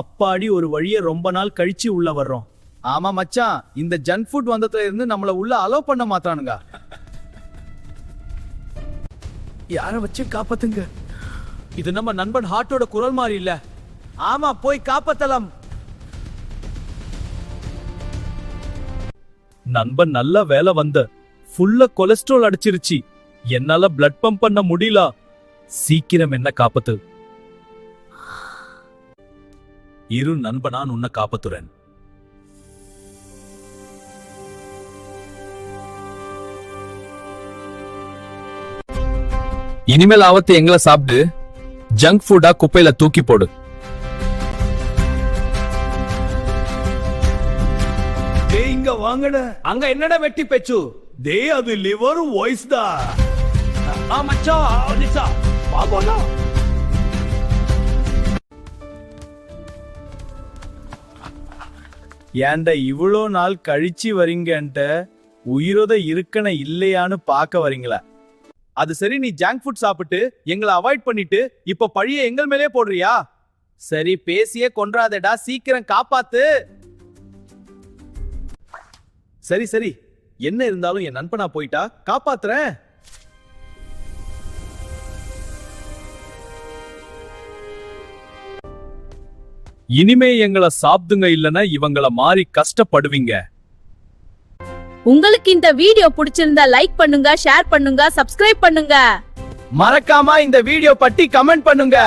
அப்பாடி ஒரு வழிய ரொம்ப நாள் கழிச்சு உள்ள வர்றோம். ஆமா மச்சான், இந்த ஜங்க் ஃபுட் வந்ததுல இருந்து நம்மள உள்ள அலோ பண்ண மாட்டானுங்க. யார வச்சு காப்பாத்துங்க. இது நம்ம நண்பன் ஹார்ட்டோட குரல் மாதிரி இல்ல. ஆமா, போய் காப்பாத்தலாம். நண்பன் நல்ல வேலை வந்த ஃபுல்லா கொலஸ்ட்ரால் அடிச்சிருச்சு. என்னால பிளட் பம்ப் பண்ண முடியல. சீக்கிரம் என்ன காப்பாத்து. இரு நண்பனா, உன்னை காப்பாத்துறேன். இனிமேல் ஆவத்து எங்களை சாப்பிட்டு ஜங்க் ஃபுட்டா குப்பையில தூக்கி போடு. இங்க வாங்கட. அங்க என்னடா வெட்டி பேச்சு? அது லிவர் வாய்ஸ் தா. மச்சான் அடிச்சா பாபோனா. ஏன்டா இவ்வளோ நாள் கழிச்சு வரீங்கன்ட்ட உயிரோட இருக்கன இல்லையான்னு பார்க்க வரீங்களா? அது சரி, நீ ஜங்க் ஃபுட் சாப்பிட்டு எங்களை அவாய்ட் பண்ணிட்டு இப்ப பழிய எங்கள் மேலே போடுறியா? சரி, பேசியே கொன்றாதடா, சீக்கிரம் காப்பாத்து. சரி சரி, என்ன இருந்தாலும் என் நண்பனா போயிட்டா காப்பாத்துறேன். இனிமே எங்களை சாப்பிடுங்க, இல்லனா இவங்கள மாறி கஷ்டப்படுவீங்க. உங்களுக்கு இந்த வீடியோ பிடிச்சிருந்தா லைக் பண்ணுங்க, ஷேர் பண்ணுங்க, சப்ஸ்கிரைப் பண்ணுங்க. மறக்காம இந்த வீடியோ பத்தி கமெண்ட் பண்ணுங்க.